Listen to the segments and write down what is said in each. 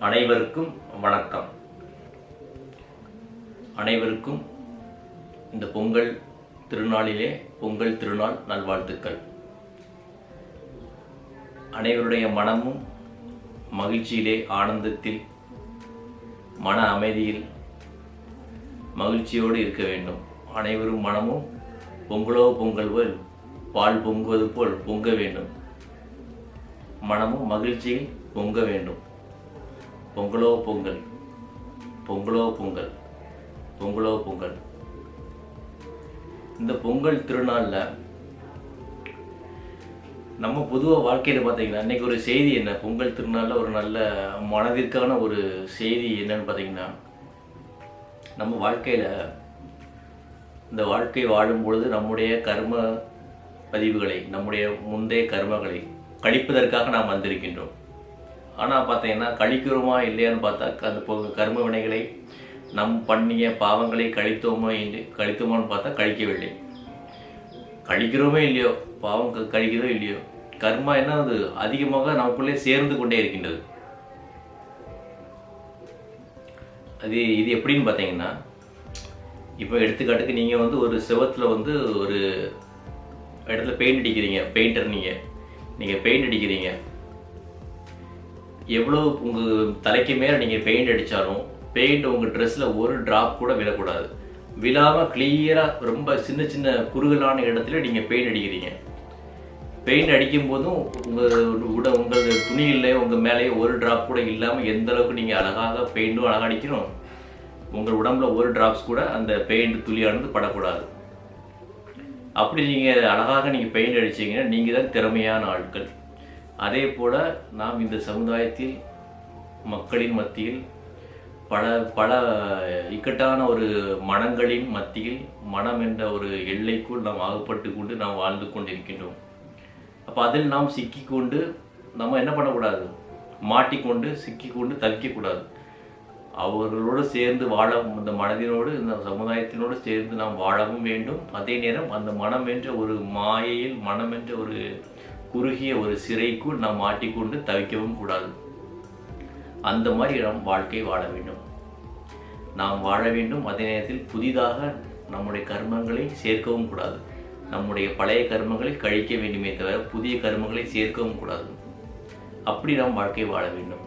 அனைவருக்கும் வணக்கம். அனைவருக்கும் இந்த பொங்கல் திருநாளிலே பொங்கல் திருநாள் நல்வாழ்த்துக்கள். அனைவருடைய மனமும் மகிழ்ச்சியிலே, ஆனந்தத்தில், மன அமைதியில், மகிழ்ச்சியோடு இருக்க வேண்டும். அனைவரும் மனமும் பொங்கலோ பொங்கல் போல் பால் பொங்குவது போல் பொங்க வேண்டும். மனமும் மகிழ்ச்சியில் பொங்க வேண்டும். பொங்கலோ பொங்கல், பொங்கலோ பொங்கல், பொங்கலோ பொங்கல். இந்த பொங்கல் திருநாளில் நம்ம பொதுவாக வாழ்க்கையில் பார்த்தீங்கன்னா இன்றைக்கி ஒரு செய்தி என்ன, பொங்கல் திருநாளில் ஒரு நல்ல மனதிற்கான ஒரு செய்தி என்னன்னு பார்த்தீங்கன்னா, நம்ம வாழ்க்கையில் இந்த வாழ்க்கை வாழும்பொழுது நம்முடைய கர்ம பதிவுகளை, நம்முடைய முந்தைய கர்மங்களை கழிப்பதற்காக நாம் வந்திருக்கின்றோம். ஆனால் பார்த்தீங்கன்னா கழிக்கிறோமா இல்லையான்னு பார்த்தா அந்த கர்ம வினைகளை நம் பண்ணிய பாவங்களை கழித்தோமான்னு பார்த்தா கழிக்கவில்லை. கழிக்கிறோமே இல்லையோ, பாவம் கழிக்கிறதோ இல்லையோ, கர்மா என்ன அது அதிகமாக நமக்குள்ளே சேர்ந்து கொண்டே இருக்கின்றது. இது எப்படின்னு பார்த்தீங்கன்னா, இப்போ எடுத்துக்காட்டுக்கு நீங்கள் ஒரு செவத்தில் ஒரு இடத்துல பெயிண்ட் அடிக்கிறீங்க, பெயிண்டர் நீங்கள் பெயிண்ட் அடிக்கிறீங்க. எவ்வளோ உங்கள் தலைக்கு மேலே நீங்கள் பெயிண்ட் அடித்தாலும் பெயிண்ட் உங்கள் ட்ரெஸ்ஸில் ஒரு ட்ராப் கூட விழக்கூடாது. விழாமல் கிளியராக ரொம்ப சின்ன சின்ன குறுகலான இடத்துல நீங்கள் பெயிண்ட் அடிக்கிறீங்க. பெயிண்ட் அடிக்கும் போதும் உங்கள் துணியில் உங்கள் மேலேயே ஒரு ட்ராப் கூட இல்லாமல் எந்த அளவுக்கு நீங்கள் அழகாக பெயிண்ட்டும் அழகாக அடிக்கணும், உங்கள் உடம்புல ஒரு ட்ராப்ஸ் கூட அந்த பெயிண்ட் துளியானது படக்கூடாது. அப்படி நீங்கள் அழகாக பெயிண்ட் அடிச்சிங்கன்னா நீங்கள் தான் திறமையான ஆட்கள். அதே போல் நாம் இந்த சமுதாயத்தில் மக்களின் மத்தியில் பல இக்கட்டான ஒரு மனங்களின் மத்தியில் மனம் என்ற ஒரு எல்லைக்குள் நாம் ஆகப்பட்டு கொண்டு நாம் வாழ்ந்து கொண்டிருக்கின்றோம். அப்போ அதில் நாம் சிக்கிக்கொண்டு நம்ம என்ன பண்ணக்கூடாது, மாட்டிக்கொண்டு சிக்கிக்கொண்டு தவிக்கக்கூடாது. அவர்களோடு சேர்ந்து வாழ, இந்த மனதினோடு இந்த சமுதாயத்தினோடு சேர்ந்து நாம் வாழவும் வேண்டும். அதே நேரம் அந்த மனம் என்ற ஒரு மாயையில், மனம் என்ற ஒரு குறுகிய ஒரு சிறைக்குள் நாம் மாட்டிக்கொண்டு தவிக்கவும் கூடாது. அந்த மாதிரி நாம் வாழ்க்கை வாழ வேண்டும். நாம் வாழ வேண்டும். அதே நேரத்தில் புதிதாக நம்முடைய கர்மங்களை சேர்க்கவும் கூடாது. நம்முடைய பழைய கர்மங்களை கழிக்க வேண்டுமே தவிர புதிய கர்மங்களை சேர்க்கவும் கூடாது. அப்படி நாம் வாழ்க்கை வாழ வேண்டும்.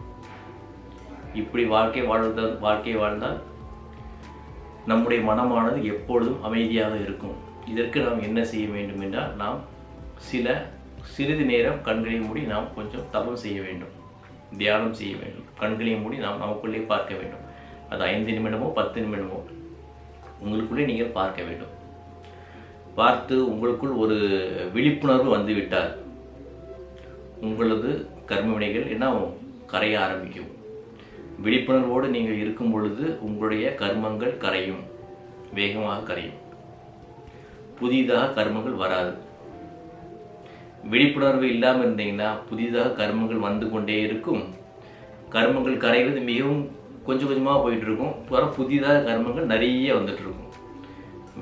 இப்படி வாழ்க்கை வாழ்ந்தால் நம்முடைய மனமானது எப்பொழுதும் அமைதியாக இருக்கும். இதற்கு நாம் என்ன செய்ய வேண்டும் என்றால், நாம் சிறிது நேரம் கண்களை மூடி நாம் கொஞ்சம் தபம் செய்ய வேண்டும், தியானம் செய்ய வேண்டும். கண்களை மூடி நாம் நமக்குள்ளே பார்க்க வேண்டும். அது 5 நிமிடமோ 10 நிமிடமோ உங்களுக்குள்ளே நீங்கள் பார்க்க வேண்டும். பார்த்து உங்களுக்குள் ஒரு விழிப்புணர்வு வந்துவிட்டால் உங்களது கர்ம வினைகள் என்ன கரைய ஆரம்பிக்கும். விழிப்புணர்வோடு நீங்கள் இருக்கும் பொழுது உங்களுடைய கர்மங்கள் கரையும், வேகமாக கரையும். புதிதாக கர்மங்கள் வராது. விழிப்புணர்வு இல்லாமல் இருந்தீங்கன்னா புதிதாக கர்மங்கள் வந்து கொண்டே இருக்கும். கர்மங்கள் கரைவது மிகவும் கொஞ்சம் கொஞ்சமாக போயிட்டு இருக்கும். அப்புறம் புதிதாக கர்மங்கள் நிறைய வந்துட்டு இருக்கும்.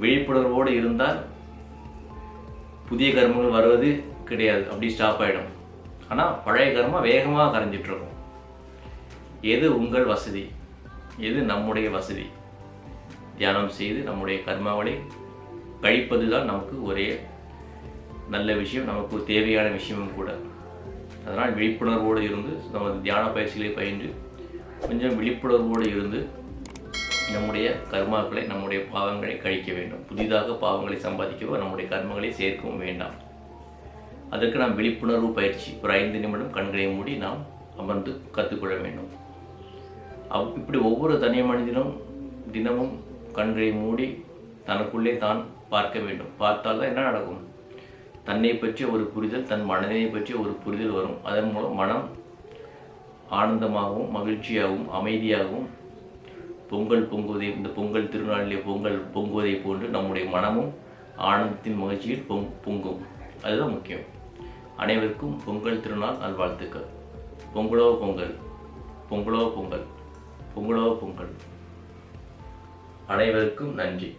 விழிப்புணர்வோடு இருந்தால் புதிய கர்மங்கள் வருவது கிடையாது, அப்படி ஸ்டாப் ஆகிடும். ஆனால் பழைய கர்மம் வேகமாக கரைஞ்சிட்டு இருக்கும். எது உங்கள் வசதி, எது நம்முடைய வசதி, தியானம் செய்து நம்முடைய கர்மாவளை கழிப்பது தான் நமக்கு ஒரே நல்ல விஷயம், நமக்கு தேவையான விஷயமும் கூட. அதனால் விழிப்புணர்வோடு இருந்து நமது தியான பயிற்சிகளை பயின்று கொஞ்சம் விழிப்புணர்வோடு இருந்து நம்முடைய கர்மாக்களை, நம்முடைய பாவங்களை கழிக்க வேண்டும். புதிதாக பாவங்களை சம்பாதிக்கவோ நம்முடைய கர்மங்களை சேர்க்கவும் வேண்டாம். அதற்கு நாம் விழிப்புணர்வு பயிற்சி ஒரு 5 நிமிடம் கண்களை மூடி நாம் அமர்ந்து கற்றுக்கொள்ள வேண்டும். இப்படி ஒவ்வொரு தனி மனிதனும் தினமும் கண்களை மூடி தனக்குள்ளே தான் பார்க்க வேண்டும். பார்த்தால் தான் என்ன நடக்கும், தன்னை பற்றிய ஒரு புரிதல், தன் மனதை பற்றிய ஒரு புரிதல் வரும். அதன் மூலம் மனம் ஆனந்தமாகவும் மகிழ்ச்சியாகவும் அமைதியாகவும் பொங்கல் பொங்குவதை, இந்த பொங்கல் திருநாளிலே பொங்கல் பொங்குவதை போன்று நம்முடைய மனமும் ஆனந்தத்தின் மகிழ்ச்சியில் பொங்கும். அதுதான் முக்கியம். அனைவருக்கும் பொங்கல் திருநாள் நல்வாழ்த்துக்கள். பொங்கலோ பொங்கல், பொங்கலோ பொங்கல், பொங்கலோ பொங்கல். அனைவருக்கும் நன்றி.